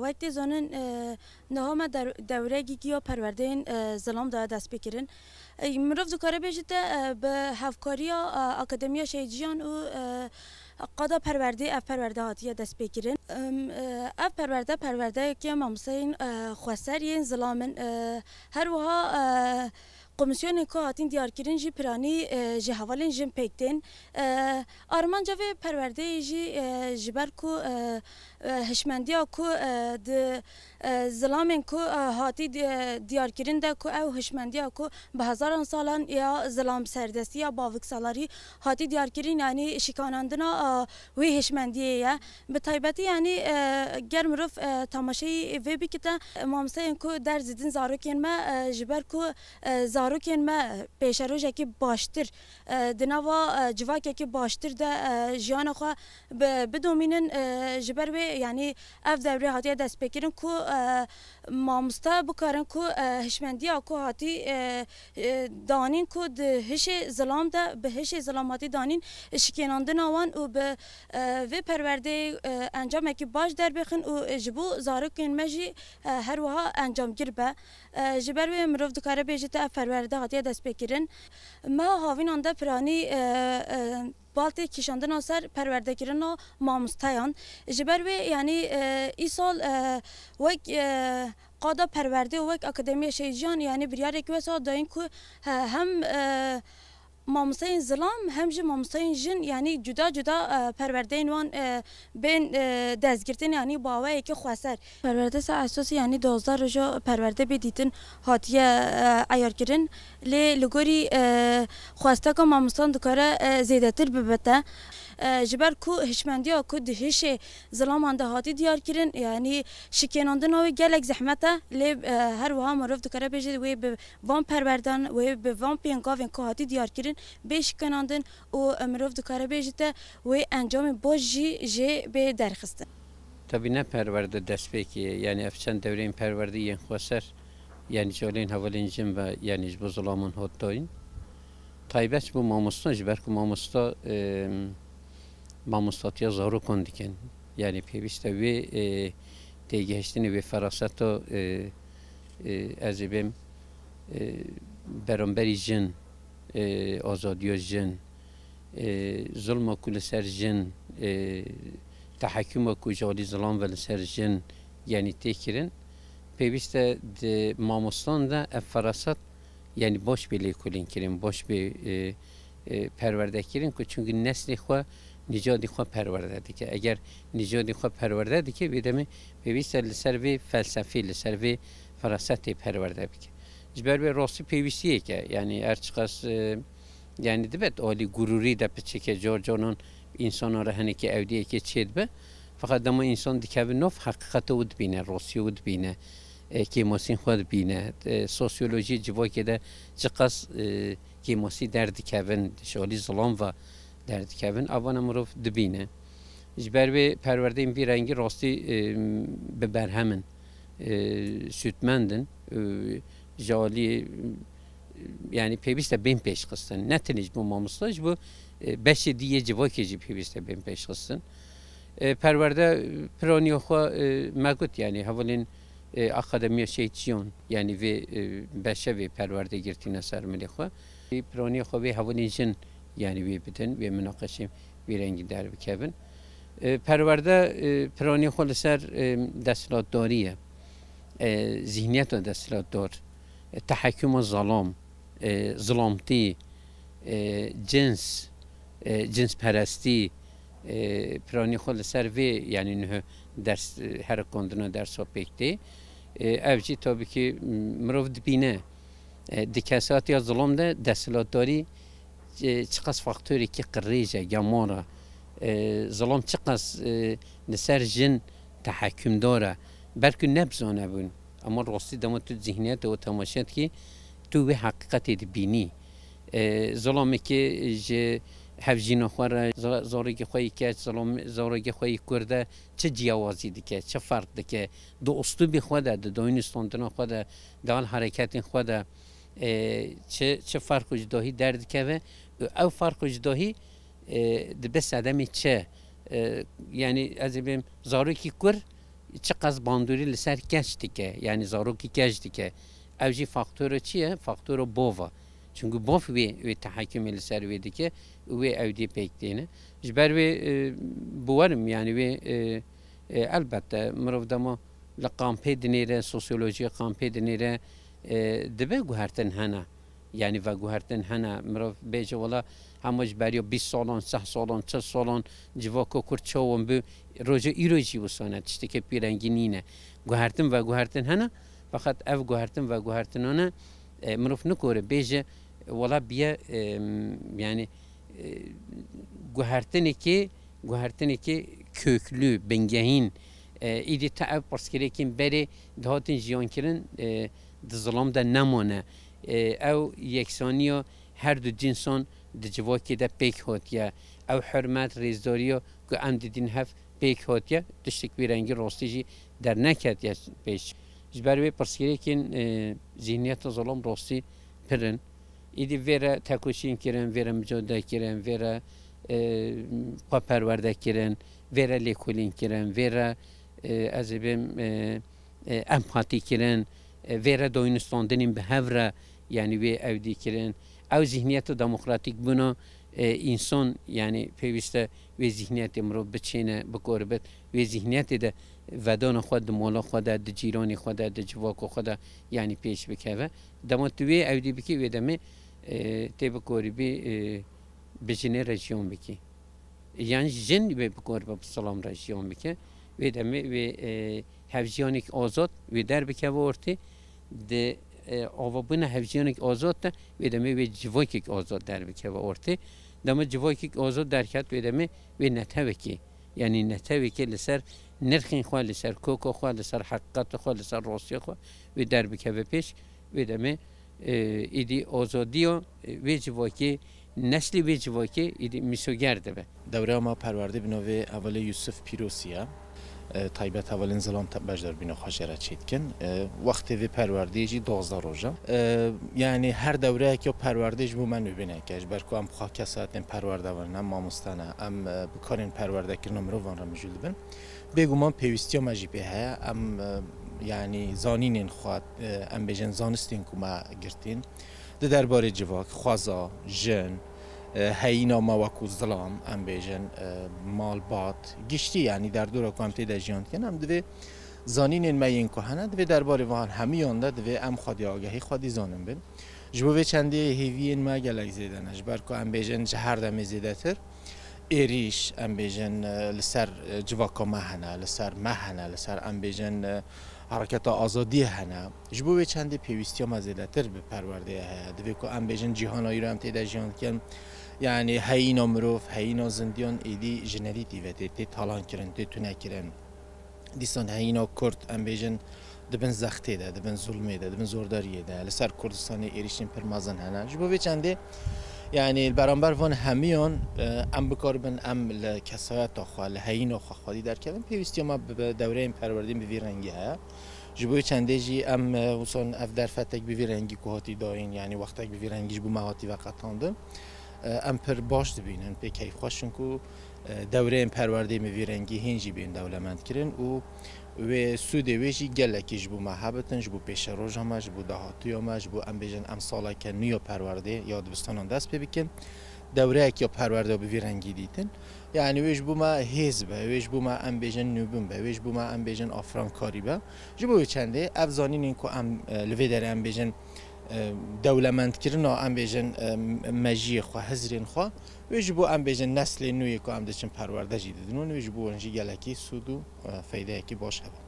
وقت زنن نهام دوره گیگیا پروردهن ظلم داد دست بکرن مروف ذکره بیشتر به هفکاریا اکادمیا شیجیان و قادا پرورده هاتیه دست بکرن اف پرورده که مامسین خواسرین ظلامن هر وها کمیسیون که هاتین دیار کردن جی پرانی جی حوالین جیم پکتن آرمان جوی پرورده جی بر کو هشمندیا کو د ظلامن کو هاتی دیار کردن ده کو او هشمندیا کو به هزاران سالان یا ظلام سردستی یا باوک سالاری هاتی دیار کردن یعنی شکاناندنا وی هشمندیه یا به تایبتی یعنی گرم رف تماشای وی بکتا مامسین کو در زدن زاروکین ما جبر کو زاروکین ما پیشروجه که باشتر دنوا جواکه که باشتر ده جیان خو بدومینن جبر وی یعنی اف دوره هاتی دست بکرن کو مامستا بکارن کو هشمندی کو هاتی دانین کو ده هش ظلام ده به هش ظلاماتی دانین شکناندن آوان و به وی پرورده انجام که باش در بخن و جبو زاروکین مجی هر وها انجام گربه جبر وی مروف دکاره بیجت اف پرورده هاتی دست بکرن ما هاوین آنده پرانی بالتی کشاندن آسر پرورده کردن مامستایان جبر وی یعنی ای سال وک قادا پرورده و وک اکادمی شیجان یعنی بریاره که وسا داین که هم مامستاین ظلام هم جه مامستاین جن یعنی جدا پرورده وان بین دزگرتن یعنی باوی که خواسر پرورده سه اساسی یعنی 12 رجا پرورده بدیتن هاتیه عیار کردن لگوری خواسته که مامستان دکاره زیاده تر ببته جبر کو هشمندیا کو دهش ظلام انده هاتی دیار کردن یعنی شکناندن و گلک زحمته لی هر وها مروف دکاره بیجید و به وان پروردن و به وان پینگاوین که هاتی دیار کردن به شکناندن و مروف دکاره بیجید و انجام باش جی به درخستن tabii ne perverde destek yani efçen devreyin perverde yen khwasar yani jolin havalincim ve yani bu zulamun hottoyin taybet bu mamusta jberku mamusta mamustatiya zaru kondiken yani peviste ve tegeştini ve farasato azibim beramberi jin azadiyo jin zulma kul ser jin tahakküm ku jali zalam ve ser jin yani tekirin peviste de mamustan da farasat yani boş bir kulin kirin boş bir perverde kirin çünkü nesli xwa nicadi xwa perverde dike eğer nicadi xwa perverde dike videmi peviste li ser ve felsefi li ser ve farasati perverde bike jber ve rosi pevisiye ki yani erçkas yani dibet ali gururi de çeke George'nun insanlara hani ki evdiye ki çedbe fakat ama insan dikevi nof hakikati ud bine rosi ud bine ki mosin xwed bine sosyoloji civakede çıkas ki mosi derdi kevin şoli zalam ve derdi kevin avana muruf dibine jber ve perverdein bir rengi rosti be berhemin sütmendin jali yani peviste ben peş kıstın netiniz bu mamuslaj bu beşi diye civakeci peviste ben peş kıstın perverde praniyo xwa megut yani havalin akademiya şeitçiyon yani ve beşe ve perverde girtine sermeli xwa praniyo xwa ve havalin jin yani ve biten ve münakaşe bir rengi der bir kevin perverde praniyo xwa ser deslatdariye zihniyet ve deslatdar tahakküm zalam ظلامتی جنس پرستی پرانی خود سر وی یعنی نه درس هر کندنا درس و پکتی اوجی تابی که مروف دبینه دکاسات یا ظلم ده دستلاتداری چقدر فاکتوری که قریجه گمارا ظلم چقدر نسر جن تحکم داره بلکه نبزانه بون اما راستی دما تو ذهنیت و تماشات که تو به حقیقت دبینی ظلمی که هفجین خواره زارگی خواهی که زارگی خواهی کرده چه جیاوازی دیگه چه فرق دیگه دو اسلوبی خوده دو اینستانتنا خوده دال حرکت خوده چه فرق جداهی درد که و او فرق جداهی دبست آدمی چه یعنی از بیم زارگی کر چقدر باندوری لسر گشتی که یعنی زاروکی گشتی که اوجی فاکتور چیه؟ فاکتور بووا چونکه بوف وی تحکم لسر وی دیگه وی اودی پیکتینه جبر وی بوارم یعنی وی البته مروف دما لقامپی دنیره سوسیولوژی قامپی دنیره دبه گوهرتن هنه یعنی و گوهرتن هنه مروف بیجه ولا همش برای 20 سالان 10 سالان 40 سالان جواکو کرچاوم بو روزه ایروجی وسانه تشتی که پیرنگی نینه گوهرتن و گوهرتن هنه فقط اف گوهرتن و گوهرتنانه مروف نکوره بیجه ولا بیا yani گوهرتنی که köklü bengehin ایدی تا پرسکری کن بری دهاتن جیان کرن دزلام ده نمانه او یکسانیا هر دو جنسان دجواکی ده پیک هاتیا او حرمت ریزداریا که ام دیدین هف پیک هاتیا تشتک بیرنگی راستی جی در نکرد یا پیش جبروی پرسکری کن ذهنیت ظلام راستی پرن ایدی ویره تکوشین کرن ویره مجاده کرن ویره پرورده کرن ویره لیکولین کرن ویره از بیم امپاتی کرن ویره داینستاندنیم به هفره یعنی وی اودی کرن او ذهنیت دموکراتیک بنا انسان یعنی پیوسته وی ذهنیت امرو بچینه بکوربت وی ذهنیت ده ودان خود مولا خود ده جیرانی خود ده جواکو خود یعنی پیش بکوه دمات وی اودی بکی وی دمه تی بکوری بی بجنه رژیون بکی yani jin ve bukor salam rejyon bike ve de ve hevciyanik azat ve der bike ve orti de avabına hevciyanik azat da ve de ve civakik azat der bike ve orti dama civakik azat derkat ve de ve neteveki yani neteveki liser nirkin xwa liser koko xwa liser hakikat xwa liser rosya xwa ve der bike ve peş ve de idi azadiyo ve civaki نسلی به جواکی ایدی میسوگرده به دوره ما پرورده بنوی اول یوسف پیروسیه تایبت اولین زلام بجدار بینو خاشره چید کن وقتی وی پرورده جی 12 روزه یعنی هر دوره که پرورده جو من ببینه که برکو ام خاکسات پرورده ورنم مامستانه ام بکارین پرورده کردن مرو وان را مجول بن بگو من پیوستی ما جی به ام یعنی زانین خواد ام بجن زانستین که ما گرتین ده درباره جواک خوازا جن هینا مواکو ظلام ام بیجن مال بات گشتی یعنی در دور کامتی در جیان کنم دوی زانین مین کهنه دوی درباره وان همیان ده دوی ام خادی آگهی خادی زانم بین جبوی چنده هیوین ما گلک زیدن اجبر که ام بیجن جهر دم زیده تر ایریش ام بیجن لسر جواکا مهنه لسر مهنه لسر ام بیجن حرکت آزادی هنه جبوی چندی پیوستی مزیدتر به پرورده هست دوی که ام بیجن جهانایی رو هم تیده جهان کن یعنی هینا مروف هینا زندیان ایدی جنری تیوته تی تالان کرن تی تونه کرن دیسان هینا کرد ام بیجن دبن زخته ده دبن ظلمه ده دبن زورداریه ده لسر کردستانی ایریشین پرمازن هنه جبوی چندی یعنی برانبر وان همیان ام بکار بن ام لکسایت آخواه لحینا خواهی در کردن پیوستی ما به دوره این پروردیم به رنگی ها جبوی چنده جی ام وصان اف در فتک به رنگی کوهاتی داین یعنی وقتک به رنگی جبو مهاتی وقتانده ام پر باش دبینن به کیف خوشن کو دوره این پروردیم به رنگی هنجی بین دولمند کردن و سود ویجی گلکی جبو محبتن جبو پیش روز همش جبو دهاتی همش جبو ام بیجن ام سالا که نیا پرورده یا دبستان دست ببکن دوره که پرورده به رنگی دیدن یعنی ویج بو ما حزب ویج بو ما ام بیجن نوبم به ویج بو ما ام بیجن آفران کاری به جبو چنده افزانین این که ام لوی در ام بیجن دولمند کردن ام بیجن مجی خو حزرین خو ویج بو ام بیجن نسل نوی که ام دچن پرورده جدیدن ویج بو انجی گلکی سود و فایده کی باشه